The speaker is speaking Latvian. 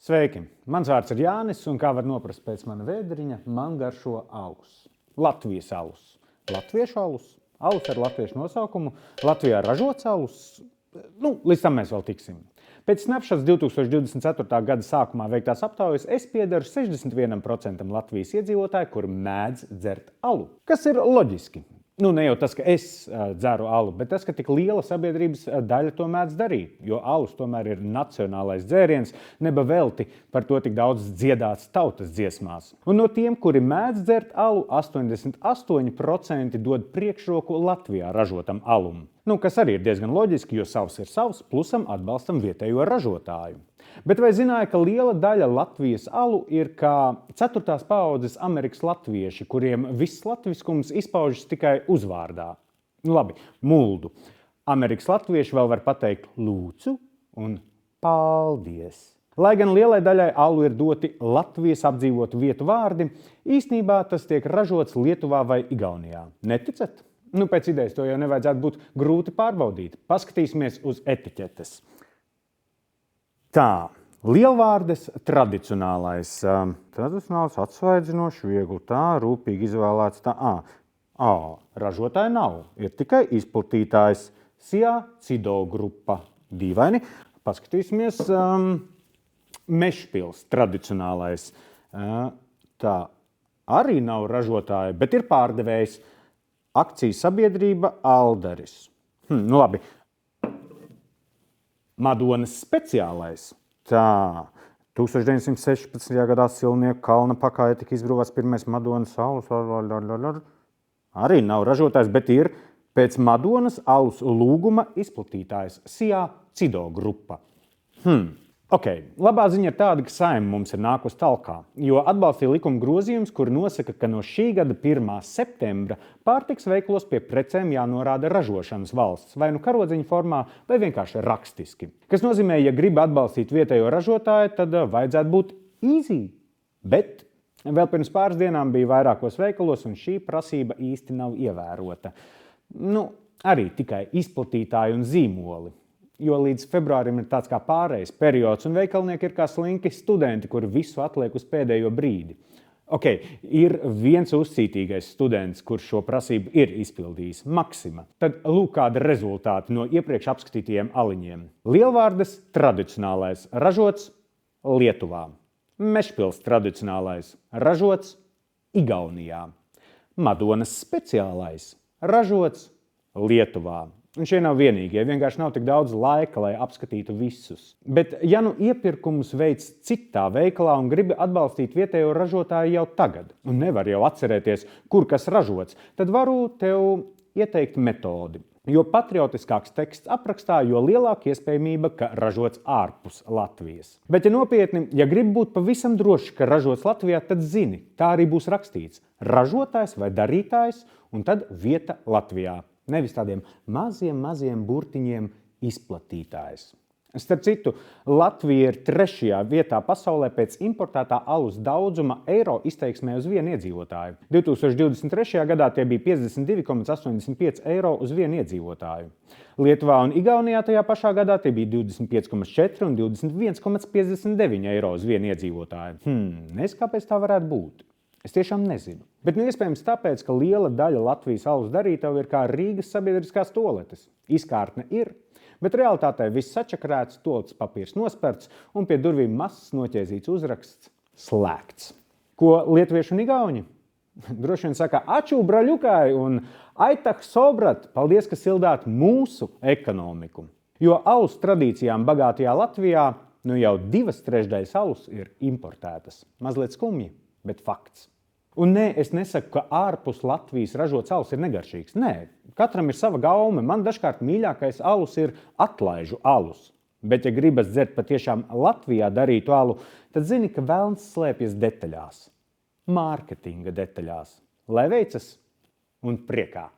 Sveiki! Mans vārds ir Jānis, un kā var noprast pēc mana vēdriņa, man garšo alus. Latvijas alus. Latviešu alus. Alus ar latviešu nosaukumu. Latvijā ražots alus. Līdz tam mēs vēl tiksim. Pēc Snapshots 2024. gada sākumā veiktās aptaujas es piedaru 61% Latvijas iedzīvotāju, kur mēdz dzert alu. Kas ir loģiski. Ne jau tas, ka es dzeru alu, bet tas, ka tik liela sabiedrības daļa to mēdz darīt, jo alus tomēr ir nacionālais dzēriens, neba velti par to tik daudz dziedāts tautas dziesmās. Un no tiem, kuri mēdz dzert alu, 88% dod priekšroku Latvijā ražotam alum. Kas arī ir diezgan loģiski, jo savs ir savs, plusam atbalstam vietējo ražotāju. Bet vai zināja, ka liela daļa Latvijas alu ir kā 4. paaudzes Amerikas latvieši, kuriem viss latviskums izpaužas tikai uzvārdā? Labi, muldu. Amerikas latvieši vēl var pateikt lūdzu un paldies. Lai gan lielai daļai alu ir doti Latvijas apdzīvotu vietu vārdi, īstenībā tas tiek ražots Lietuvā vai Igaunijā. Neticat? Pēc idejas to jau nevajadzētu būt grūti pārbaudīt. Paskatīsimies uz etiķetes. Tā, lielvārdes tradicionālais, atsvaidzinoši, viegli tā, rūpīgi izvēlēts tā. Ražotāja nav, ir tikai izplatītājs Sijā Cido grupa. Dīvaini. Paskatīsimies, Mežpils tradicionālais. Tā, arī nav ražotāja, bet ir pārdevējs. Akcijas sabiedrība Aldaris. Labi. Madonas speciālais. Tā, 1916. gadā Silnieku kalna pakājē tika izbrūvēts pirmais Madonas alus. Arī nav ražotājs, bet ir pēc Madonas alus lūguma izplatītājs Sijā Cido grupa. Labā ziņa ir tāda, ka Saeima mums ir nākus talkā, jo atbalstīja likuma grozījums, kur nosaka, ka no šī gada 1. septembra pārtikas veikalos pie precēm jānorāda ražošanas valsts, vai karodziņa formā, vai vienkārši rakstiski. Kas nozīmē, ja grib atbalstīt vietējo ražotāju, tad vajadzētu būt easy. Bet vēl pirms pāris dienām bija vairākos veikalos, un šī prasība īsti nav ievērota. Arī tikai izplatītāji un zīmoli. Jo līdz februārim ir tāds kā pārejas periods, un veikalnieki ir kā slinki studenti, kuri visu atliek uz pēdējo brīdi. Ir viens uzcītīgais students, kurš šo prasību ir izpildījis, Maksima. Tad lūk kādi rezultāti no iepriekš apskatītajiem aliņiem. Lielvārdes tradicionālais ražots Lietuvā. Mežpils tradicionālais ražots Igaunijā. Madonas speciālais ražots Lietuvā. Un šie nav vienīgie, vienkārši nav tik daudz laika, lai apskatītu visus. Bet ja iepirkumus veic citā veikalā un gribi atbalstīt vietējo ražotāju jau tagad, un nevar jau atcerēties, kur kas ražots, tad varu tev ieteikt metodi. Jo patriotiskāks teksts aprakstā, jo lielāka iespējamība, ka ražots ārpus Latvijas. Bet ja nopietni, ja gribi būt pavisam droši, ka ražots Latvijā, tad zini, tā arī būs rakstīts. Ražotājs vai darītājs, un tad vieta Latvijā. Nevis tādiem maziem burtiņiem izplatītājs. Starp citu, Latvija ir 3. vietā pasaulē pēc importētā alus daudzuma eiro izteiksmē uz vienu iedzīvotāju. 2023. gadā tie bija 52,85 eiro uz vienu iedzīvotāju. Lietuvā un Igaunijā tajā pašā gadā tie bija 25,4 un 21,59 eiro uz vienu iedzīvotāju. Nezinu, kāpēc tā varētu būt. Es tiešām nezinu. Bet iespējams tāpēc, ka liela daļa Latvijas alus darītavu ir kā Rīgas sabiedriskās toaletes. Izkārtne ir, bet realitātē viss sačakrēts, toaletes papīrs nosperts un pie durvīm mazs noķēzīts uzraksts slēgts. Ko lietuvieši un igauņi? Droši vien saka aču braļukai un aitah sobrat, paldies, ka sildāt mūsu ekonomiku. Jo alus tradīcijām bagātajā Latvijā jau 2/3 alus ir importētas. Mazliet skumji, bet fakts. Un es nesaku, ka ārpus Latvijas ražots alus ir negaršīgs. Nē, katram ir sava gaume. Man dažkārt mīļākais alus ir atlaižu alus. Bet, ja gribas dzert patiešām Latvijā darītu alu, tad zini, ka velns slēpjas detaļās. Mārketinga detaļās. Lai veicas un priekā!